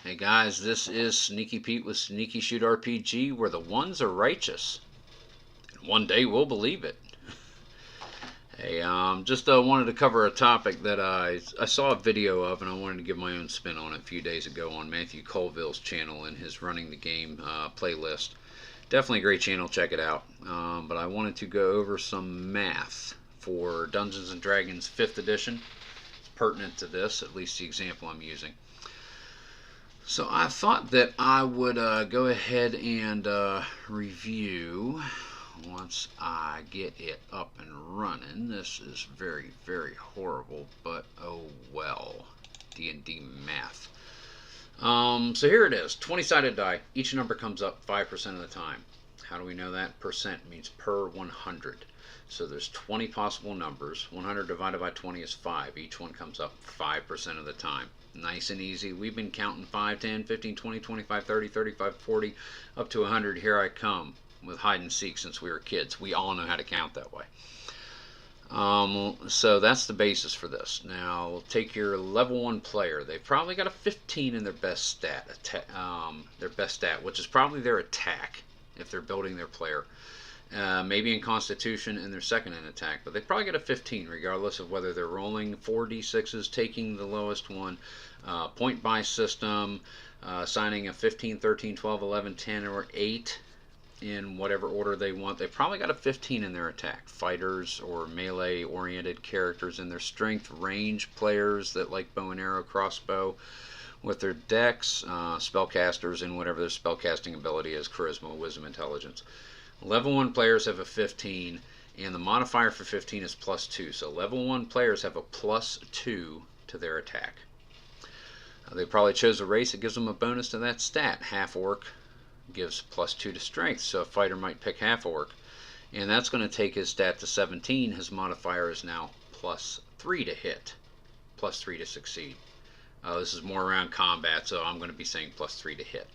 Hey guys, this is Sneaky Pete with Sneaky Shoot RPG, where the ones are righteous, and one day we'll believe it. Hey, just wanted to cover a topic that I saw a video of, and I wanted to give my own spin on it a few days ago on Matthew Colville's channel and his Running the Game playlist. Definitely a great channel, check it out. But I wanted to go over some math for Dungeons and Dragons 5th edition. It's pertinent to this, at least the example I'm using. So I thought that I would go ahead and review once I get it up and running. This is very, very horrible, but oh well. D&D math. So here it is, 20-sided die. Each number comes up 5% of the time. How do we know that? Percent means per 100. So there's 20 possible numbers. 100 divided by 20 is 5. Each one comes up 5% of the time. Nice and easy. We've been counting 5, 10, 15, 20, 25, 30, 35, 40, up to 100. Here I come with hide and seek since we were kids. We all know how to count that way. So that's the basis for this. Now, take your level 1 player. They've probably got a 15 in their best stat, which is probably their attack if they're building their player. Maybe in Constitution and their second in attack, but they probably get a 15 regardless of whether they're rolling 4d6s, taking the lowest one, point buy system, signing a 15, 13, 12, 11, 10, or 8 in whatever order they want. They probably got a 15 in their attack. Fighters or melee oriented characters in their strength, range players that like bow and arrow, crossbow with their dex, spellcasters and whatever their spellcasting ability is, charisma, wisdom, intelligence. Level 1 players have a 15, and the modifier for 15 is +2. So level 1 players have a +2 to their attack. They probably chose a race that gives them a bonus to that stat. Half orc gives +2 to strength, so a fighter might pick half orc. And that's going to take his stat to 17. His modifier is now +3 to hit, +3 to succeed. This is more around combat, so I'm going to be saying +3 to hit.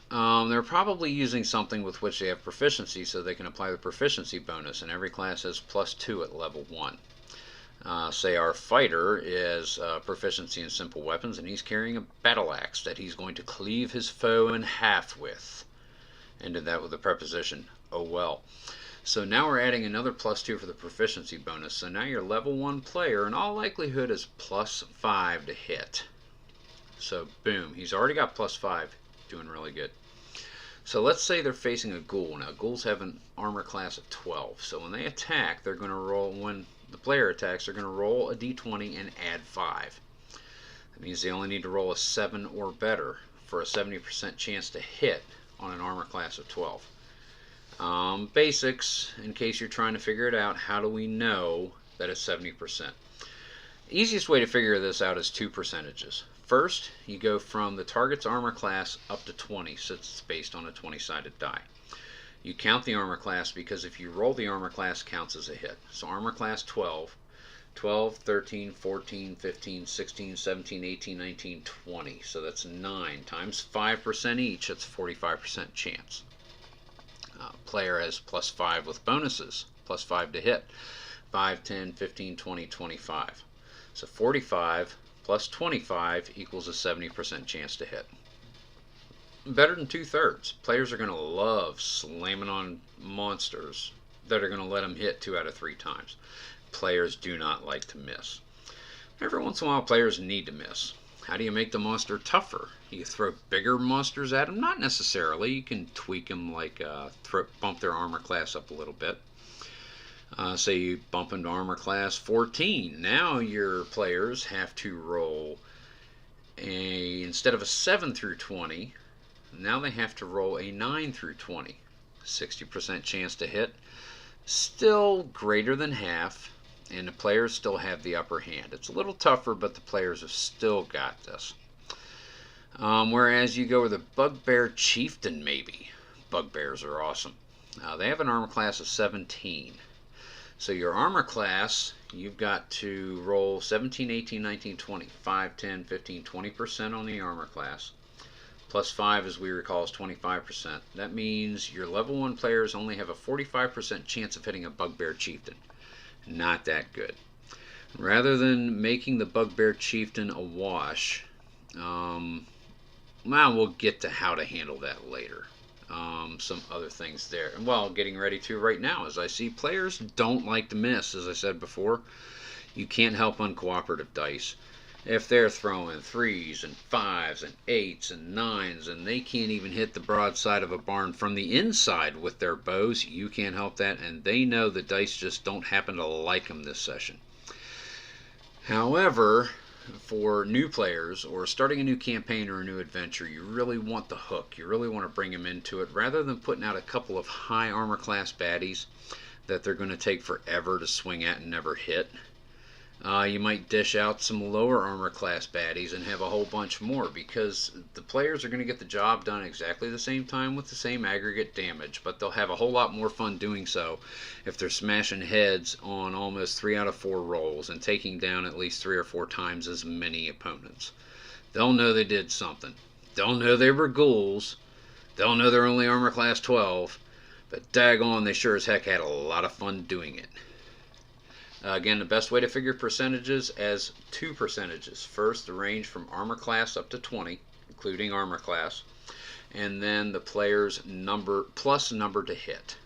They're probably using something with which they have proficiency, so they can apply the proficiency bonus, and every class has +2 at level 1. Say our fighter is proficiency in simple weapons, and he's carrying a battle axe that he's going to cleave his foe in half with. And did that with the preposition, oh well. So now we're adding another +2 for the proficiency bonus, so now your level 1 player in all likelihood is +5 to hit. So boom, he's already got +5. Doing really good. So let's say they're facing a ghoul. Now ghouls have an armor class of 12. So when they attack, they're going to roll, when the player attacks, they're going to roll a d20 and add 5. That means they only need to roll a 7 or better for a 70% chance to hit on an armor class of 12. Basics, in case you're trying to figure it out, how do we know that it's 70%? Easiest way to figure this out is 2 percentages. First, you go from the target's armor class up to 20, since it's based on a 20-sided die. You count the armor class because if you roll the armor class, counts as a hit. So armor class 12, 12, 13, 14, 15, 16, 17, 18, 19, 20. So that's 9 times 5% each. That's a 45% chance. Player has +5 with bonuses, +5 to hit. 5, 10, 15, 20, 25. So 45 plus 25 equals a 70% chance to hit. Better than 2/3. Players are going to love slamming on monsters that are going to let them hit 2 out of 3 times. Players do not like to miss. Every once in a while, players need to miss. How do you make the monster tougher? You throw bigger monsters at them? Not necessarily. You can tweak them, like bump their armor class up a little bit. Say you bump into armor class 14. Now your players have to roll instead of a 7 through 20, now they have to roll a 9 through 20. 60% chance to hit. Still greater than half, and the players still have the upper hand. It's a little tougher, but the players have still got this. Whereas you go with a Bugbear Chieftain, maybe. Bugbears are awesome. They have an armor class of 17. So your armor class, you've got to roll 17, 18, 19, 20, 5, 10, 15, 20% on the armor class. +5, as we recall, is 25%. That means your level 1 players only have a 45% chance of hitting a Bugbear Chieftain. Not that good. Rather than making the Bugbear Chieftain a wash, Well, we'll get to how to handle that later. Some other things there. And well, getting ready to right now, as I see players don't like to miss, as I said before. You can't help uncooperative dice. If they're throwing 3s and 5s and 8s and 9s and they can't even hit the broadside of a barn from the inside with their bows, you can't help that, and they know the dice just don't happen to like them this session. However, for new players or starting a new campaign or a new adventure, you really want the hook. You really want to bring them into it rather than putting out a couple of high armor class baddies that they're going to take forever to swing at and never hit. You might dish out some lower armor class baddies and have a whole bunch more, because the players are going to get the job done exactly the same time with the same aggregate damage, but they'll have a whole lot more fun doing so if they're smashing heads on almost 3 out of 4 rolls and taking down at least 3 or 4 times as many opponents. They'll know they did something. They'll know they were ghouls. They'll know they're only armor class 12, but daggone, they sure as heck had a lot of fun doing it. Again, the best way to figure percentages as 2 percentages. First, the range from armor class up to 20, including armor class, and then the player's number plus number to hit.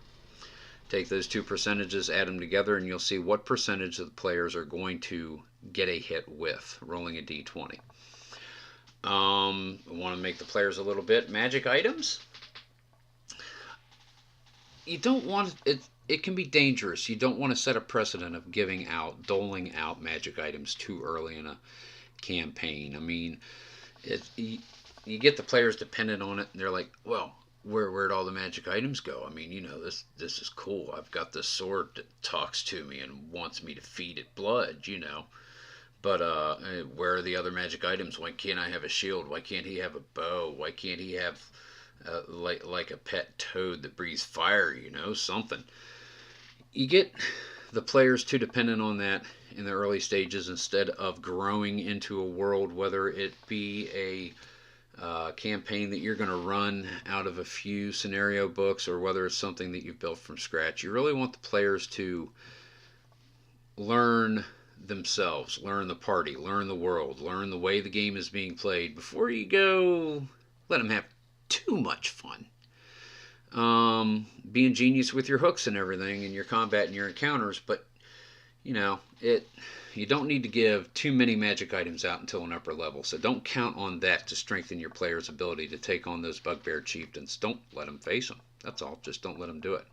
Take those 2 percentages, add them together, and you'll see what percentage of the players are going to get a hit with, rolling a d20. I want to make the players a little bit. Magic items? You don't want it. It can be dangerous. You don't want to set a precedent of doling out magic items too early in a campaign. I mean, you get the players dependent on it, and they're like, well, where'd all the magic items go? I mean, this is cool. I've got this sword that talks to me and wants me to feed it blood, But where are the other magic items? Why can't I have a shield? Why can't he have a bow? Why can't he have like a pet toad that breathes fire? Something. You get the players too dependent on that in the early stages instead of growing into a world, whether it be a campaign that you're going to run out of a few scenario books or whether it's something that you've built from scratch. You really want the players to learn themselves, learn the party, learn the world, learn the way the game is being played before you go let them have too much fun. Be ingenious with your hooks and everything and your combat and your encounters, but you don't need to give too many magic items out until an upper level, so don't count on that to strengthen your player's ability to take on those bugbear chieftains. Don't let them face them. That's all. Just don't let them do it.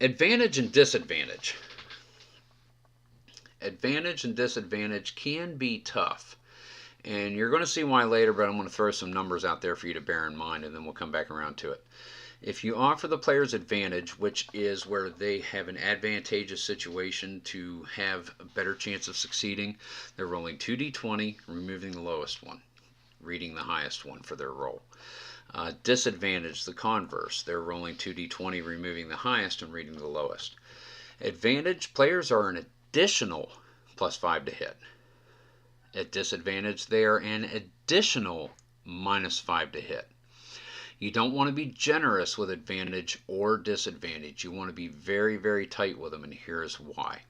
Advantage and disadvantage. Advantage and disadvantage can be tough. And you're going to see why later, but I'm going to throw some numbers out there for you to bear in mind, and then we'll come back around to it. If you offer the players advantage, which is where they have an advantageous situation to have a better chance of succeeding, they're rolling 2d20, removing the lowest one, reading the highest one for their roll. Disadvantage, the converse. They're rolling 2d20, removing the highest and reading the lowest. Advantage, players are an additional +5 to hit. At disadvantage, they are an additional -5 to hit. You don't want to be generous with advantage or disadvantage. You want to be very, very tight with them, and here's why.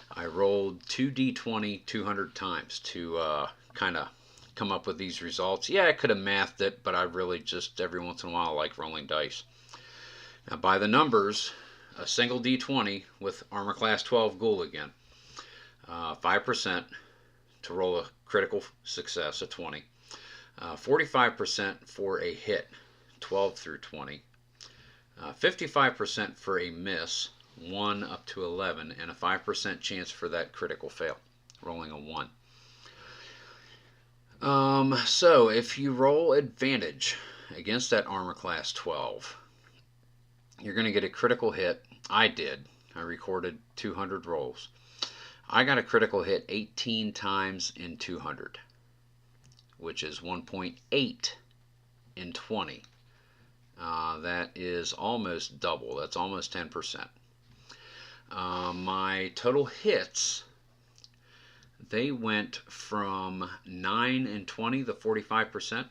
I rolled 2d20 200 times to kind of come up with these results. Yeah, I could have mathed it, but I really just every once in a while like rolling dice. Now, by the numbers, a single d20 with armor class 12 ghoul again, 5% to roll a critical success, a 20. 45% for a hit, 12 through 20. 55% for a miss, 1 up to 11, and a 5% chance for that critical fail, rolling a 1. So if you roll advantage against that armor class 12, you're going to get a critical hit. I did. I recorded 200 rolls. I got a critical hit 18 times in 200, which is 1.8 in 20. That is almost double. That's almost 10%. My total hits, they went from 9 in 20, the 45%,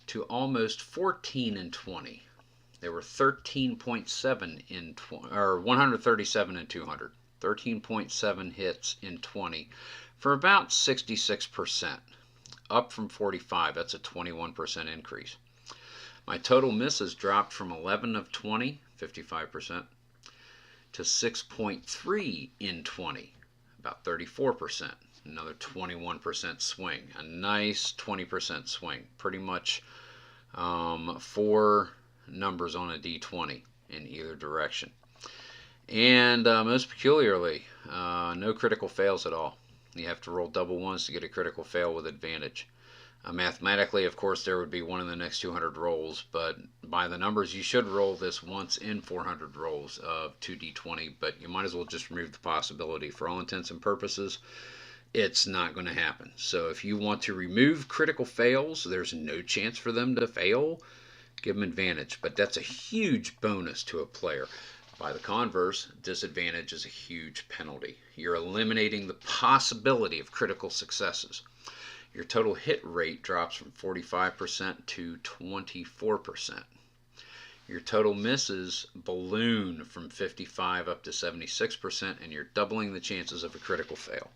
to almost 14 in 20. They were 13.7 in 20, or 137 in 200. 13.7 hits in 20 for about 66% up from 45. That's a 21% increase. My total misses dropped from 11 of 20, 55%, to 6.3 in 20, about 34%. Another 21% swing. A nice 20% swing. Pretty much 4 numbers on a D20 in either direction. And most peculiarly, no critical fails at all. You have to roll double ones to get a critical fail with advantage. Mathematically, of course, there would be one in the next 200 rolls, but by the numbers, you should roll this once in 400 rolls of 2d20, but you might as well just remove the possibility. For all intents and purposes, it's not going to happen. So if you want to remove critical fails, there's no chance for them to fail, give them advantage. But that's a huge bonus to a player. By the converse, disadvantage is a huge penalty. You're eliminating the possibility of critical successes. Your total hit rate drops from 45% to 24%. Your total misses balloon from 55 up to 76%, and you're doubling the chances of a critical fail.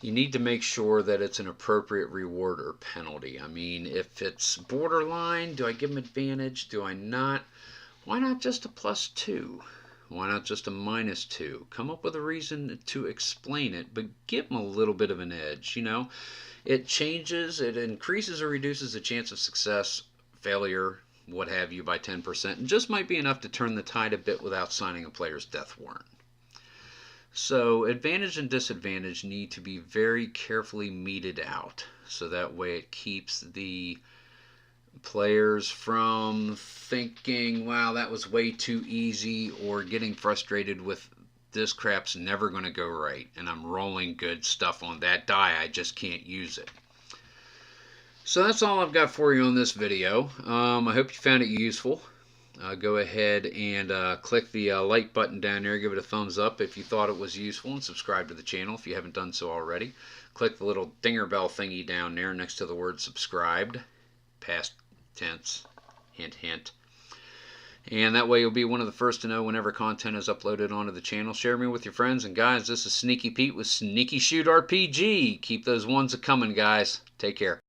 You need to make sure that it's an appropriate reward or penalty. I mean, if it's borderline, do I give them advantage? Do I not? Why not just a +2? Why not just a -2? Come up with a reason to explain it, but give them a little bit of an edge. You know, it changes, it increases or reduces the chance of success, failure, what have you, by 10%, and just might be enough to turn the tide a bit without signing a player's death warrant. So advantage and disadvantage need to be very carefully meted out, so that way it keeps the players from thinking, wow, that was way too easy, or getting frustrated with, this crap's never going to go right, and I'm rolling good stuff on that die, I just can't use it. So that's all I've got for you on this video. I hope you found it useful. Go ahead and click the like button down there, give it a thumbs up if you thought it was useful, and subscribe to the channel if you haven't done so already. Click the little dinger bell thingy down there next to the word subscribed, past tense, hint hint, and that way you'll be one of the first to know whenever content is uploaded onto the channel. Share me with your friends, and guys, this is Sneaky Pete with Sneaky Shoot RPG. Keep those ones a-coming, guys. Take care.